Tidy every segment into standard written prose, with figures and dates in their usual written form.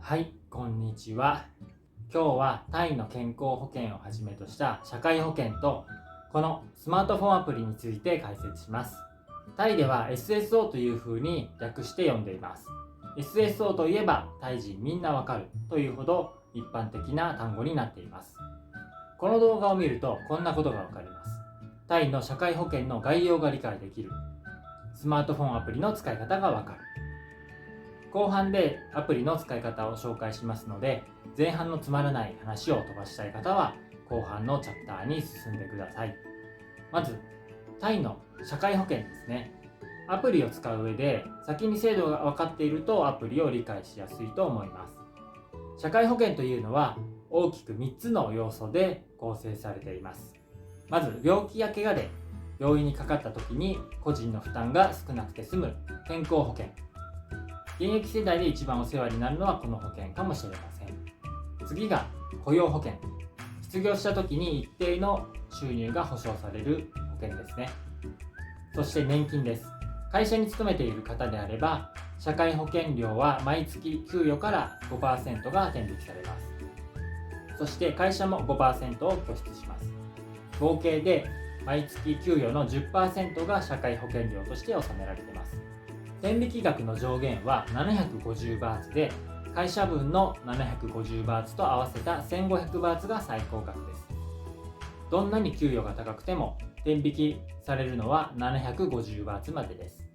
はい、こんにちは。今日はタイの健康保険をはじめとした社会保険とこのスマートフォンアプリについて解説します。タイでは SSO という風に略して呼んでいます。SSO といえばタイ人みんなわかるというほど一般的な単語になっています。この動画を見るとこんなことがわかります。タイの社会保険の概要が理解できる。スマートフォンアプリの使い方がわかる。後半でアプリの使い方を紹介しますので、前半のつまらない話を飛ばしたい方は後半のチャプターに進んでください。まずタイの社会保険ですね。アプリを使う上で先に制度が分かっているとアプリを理解しやすいと思います。社会保険というのは大きく3つの要素で構成されています。まず病気や怪我で病院にかかった時に個人の負担が少なくて済む健康保険。現役世代で一番お世話になるのはこの保険かもしれません。次が雇用保険。失業した時に一定の収入が保障される保険ですね。そして年金です。会社に勤めている方であれば社会保険料は毎月給与から 5% が天引きされます。そして会社も 5% を拠出します。合計で毎月給与の 10% が社会保険料として納められています。天引き額の上限は750バーツで、会社分の750バーツと合わせた1500バーツが最高額です。どんなに給与が高くても天引きされるのは750バーツまでです。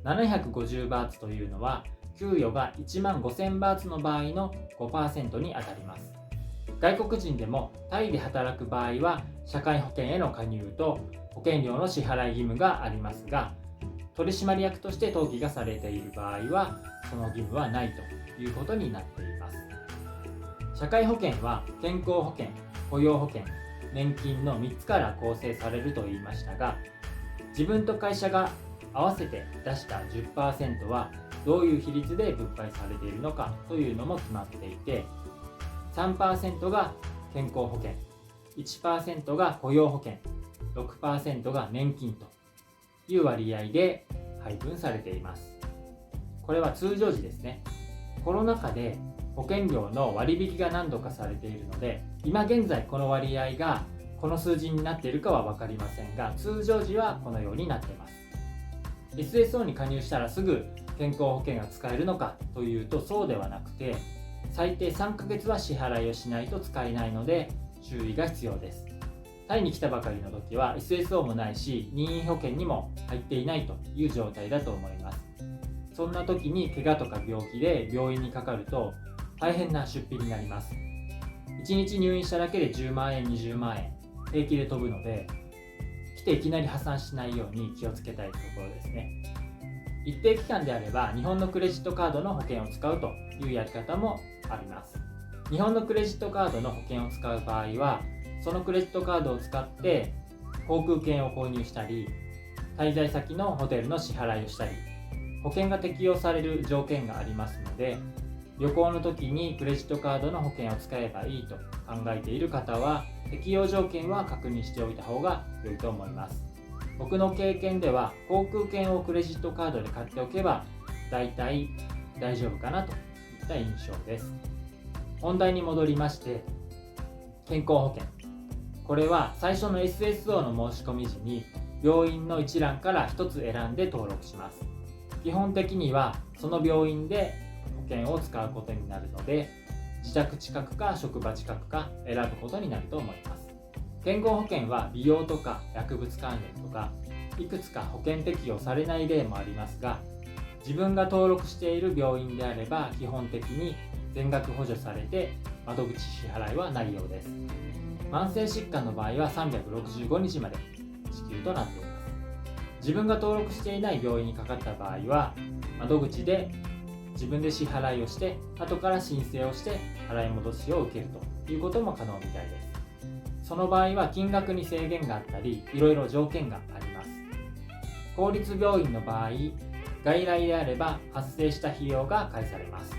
750バーツというのは給与が1万5000バーツの場合の 5% に当たります。外国人でもタイで働く場合は社会保険への加入と保険料の支払い義務がありますが、取締役として登記がされている場合はその義務はないということになっています。社会保険は健康保険、雇用保険、年金の3つから構成されると言いましたが、自分と会社が合わせて出した 10% はどういう比率で分配されているのかというのも決まっていて、3% が健康保険、1% が雇用保険、6% が年金という割合で配分されています。これは通常時ですね。コロナ禍で保険料の割引が何度かされているので、今現在この割合がこの数字になっているかは分かりませんが、通常時はこのようになっています。SSO に加入したらすぐ健康保険が使えるのかというとそうではなくて、最低3ヶ月は支払いをしないと使えないので注意が必要です。タイに来たばかりの時は SSO もないし任意保険にも入っていないという状態だと思います。そんな時に怪我とか病気で病院にかかると大変な出費になります。1日入院しただけで10万円20万円平気で飛ぶので、来ていきなり破産しないように気をつけたいところですね。一定期間であれば日本のクレジットカードの保険を使うというやり方もあります。日本のクレジットカードの保険を使う場合はそのクレジットカードを使って航空券を購入したり、滞在先のホテルの支払いをしたり、保険が適用される条件がありますので、旅行の時にクレジットカードの保険を使えばいいと考えている方は適用条件は確認しておいた方が良いと思います。僕の経験では航空券をクレジットカードで買っておけばだいたい大丈夫かなといった印象です。本題に戻りまして、健康保険、これは最初の SSO の申し込み時に病院の一覧から1つ選んで登録します。基本的にはその病院で保険を使うことになるので、自宅近くか職場近くか選ぶことになると思います。健康保険は美容とか薬物関連とかいくつか保険適用されない例もありますが、自分が登録している病院であれば基本的に全額補助されて窓口支払いはないようです。慢性疾患の場合は365日まで支給となっています。自分が登録していない病院にかかった場合は窓口で自分で支払いをして後から申請をして払い戻しを受けるということも可能みたいです。その場合は金額に制限があったりいろいろ条件があります。公立病院の場合、外来であれば発生した費用が返されます。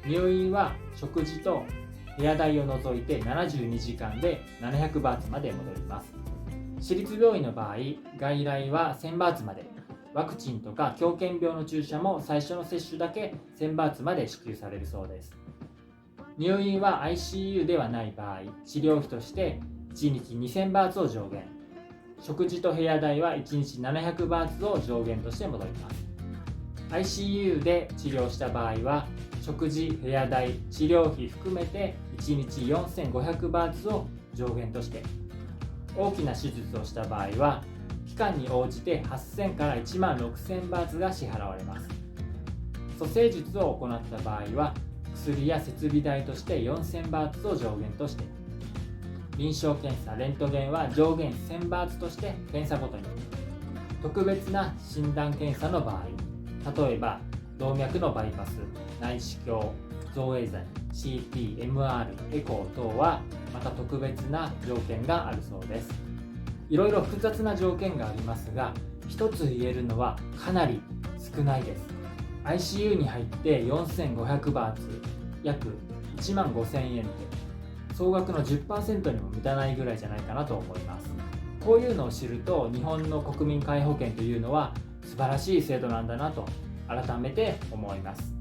入院は食事と部屋代を除いて72時間で700バーツまで戻ります。私立病院の場合、外来は1000バーツまで、ワクチンとか狂犬病の注射も最初の接種だけ1000バーツまで支給されるそうです。入院は ICU ではない場合、治療費として1日2000バーツを上限、食事と部屋代は1日700バーツを上限として戻ります。 ICU で治療した場合は食事、部屋代、治療費含めて1日4500バーツを上限として、大きな手術をした場合は期間に応じて8000から1万6000バーツが支払われます。蘇生術を行った場合は薬や設備代として4000バーツを上限として、臨床検査、レントゲンは上限1000バーツとして検査ごとに、特別な診断検査の場合、例えば動脈のバイパス、内視鏡、造影剤、CT、MR、エコー等はまた特別な条件があるそうです。いろいろ複雑な条件がありますが、一つ言えるのはかなり少ないです。 ICU に入って4500バーツ、約1万5000円って総額の 10% にも満たないぐらいじゃないかなと思います。こういうのを知ると日本の国民皆保険というのは素晴らしい制度なんだなと改めて思います。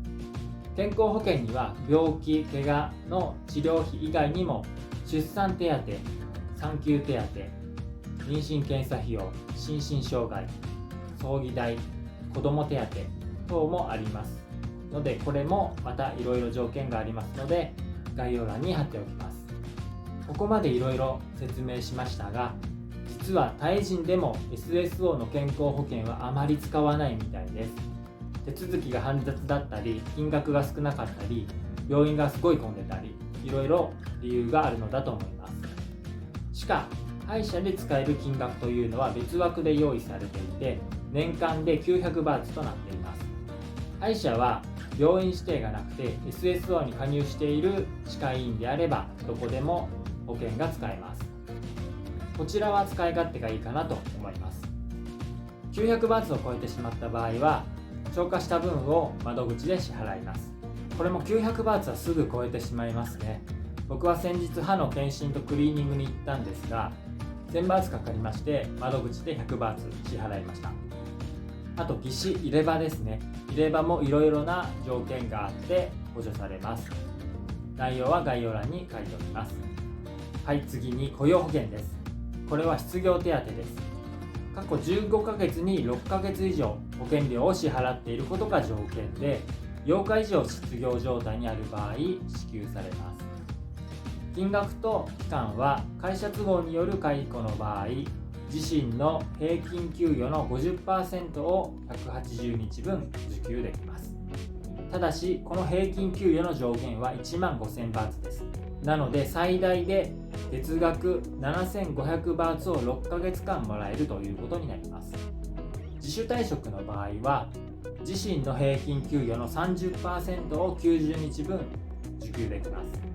健康保険には病気・怪我の治療費以外にも出産手当、産休手当、妊娠検査費用、心身障害、葬儀代、子ども手当等もありますので、これもまたいろいろ条件がありますので概要欄に貼っておきます。ここまでいろいろ説明しましたが、実はタイ人でも SSO の健康保険はあまり使わないみたいです。手続きが煩雑だったり、金額が少なかったり、病院がすごい混んでたり、いろいろ理由があるのだと思います。しか歯医者で使える金額というのは別枠で用意されていて、年間で900バーツとなっています。歯医者は病院指定がなくて SSO に加入している歯科医院であればどこでも保険が使えます。こちらは使い勝手がいいかなと思います。900バーツを超えてしまった場合は超過した分を窓口で支払います。これも900バーツはすぐ超えてしまいますね。僕は先日歯の検診とクリーニングに行ったんですが、1000バーツかかりまして窓口で100バーツ支払いました。あと義歯、入れ歯ですね。入れ歯もいろいろな条件があって補助されます。内容は概要欄に書いておきます。はい、次に雇用保険です。これは失業手当です。過去15ヶ月に6ヶ月以上保険料を支払っていることが条件で、8日以上失業状態にある場合支給されます。金額と期間は会社都合による解雇の場合、自身の平均給与の 50% を180日分受給できます。ただしこの平均給与の上限は1万5000バーツです。なので最大で月額7500バーツを6ヶ月間もらえるということになります。自主退職の場合は自身の平均給与の 30% を90日分受給できます。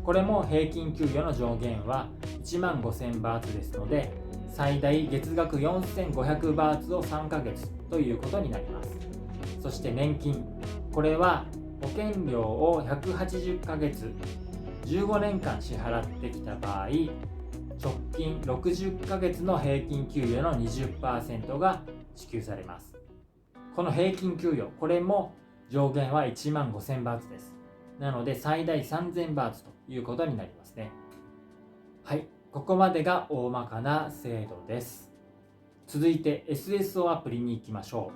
これも平均給与の上限は1万5000バーツですので、最大月額4500バーツを3ヶ月ということになります。そして年金、これは保険料を180ヶ月15年間支払ってきた場合、直近60ヶ月の平均給与の 20% が支給されます。この平均給与、これも上限は1万5000バーツです。なので最大3000バーツということになりますね。はい、ここまでが大まかな制度です。続いて SSO アプリに行きましょ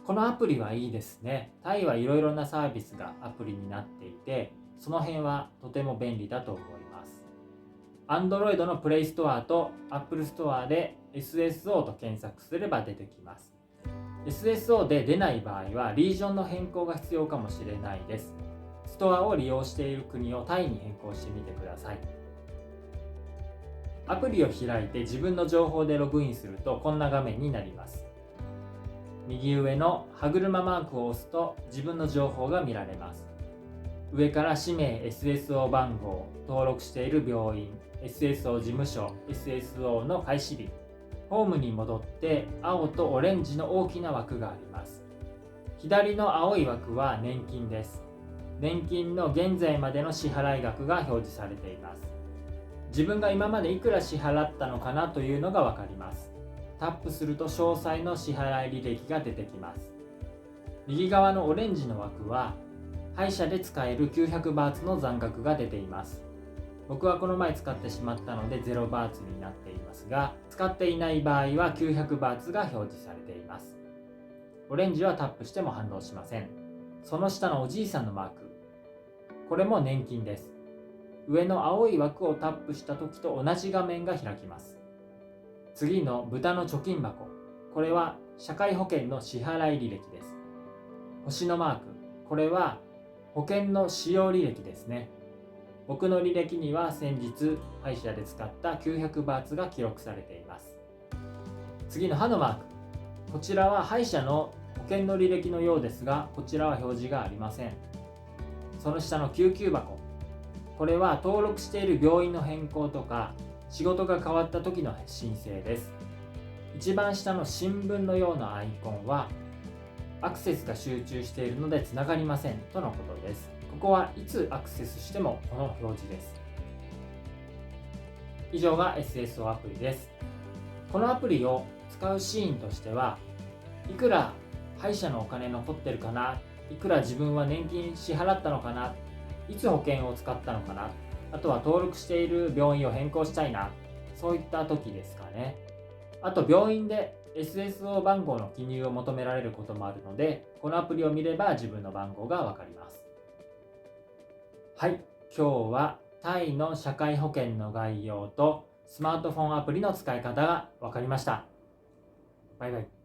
う。このアプリはいいですね。タイはいろいろなサービスがアプリになっていて、その辺はとても便利だと思います。Android の Play Store と Apple Store で SSO と検索すれば出てきます。SSO で出ない場合はリージョンの変更が必要かもしれないです。ストアを利用している国をタイに変更してみてください。アプリを開いて自分の情報でログインするとこんな画面になります。右上の歯車マークを押すと自分の情報が見られます。上から氏名、SSO 番号、登録している病院、SSO 事務所、SSO の開始日、ホームに戻って青とオレンジの大きな枠があります。左の青い枠は年金です。年金の現在までの支払い額が表示されています。自分が今までいくら支払ったのかなというのがわかります。タップすると詳細の支払い履歴が出てきます。右側のオレンジの枠は歯医者で使える900バーツの残額が出ています。僕はこの前使ってしまったので0バーツになっていますが、使っていない場合は900バーツが表示されています。オレンジはタップしても反応しません。その下のおじいさんのマーク、これも年金です。上の青い枠をタップした時と同じ画面が開きます。次の豚の貯金箱、これは社会保険の支払い履歴です。星のマーク、これは保険の使用履歴ですね。僕の履歴には先日歯医者で使った900バーツが記録されています。次の歯のマーク、こちらは歯医者の保険の履歴のようですが、こちらは表示がありません。その下の救急箱、これは登録している病院の変更とか仕事が変わった時の申請です。一番下の新聞のようなアイコンはアクセスが集中しているのでつながりませんとのことです。ここはいつアクセスしてもこの表示です。以上が SSO アプリです。このアプリを使うシーンとしては、いくら歯医者のお金残ってるかな、いくら自分は年金支払ったのかな、いつ保険を使ったのかな、あとは登録している病院を変更したいな、そういった時ですかね。あと病院で SSO 番号の記入を求められることもあるので、このアプリを見れば自分の番号がわかります。はい、今日はタイの社会保険の概要とスマートフォンアプリの使い方がわかりました。バイバイ。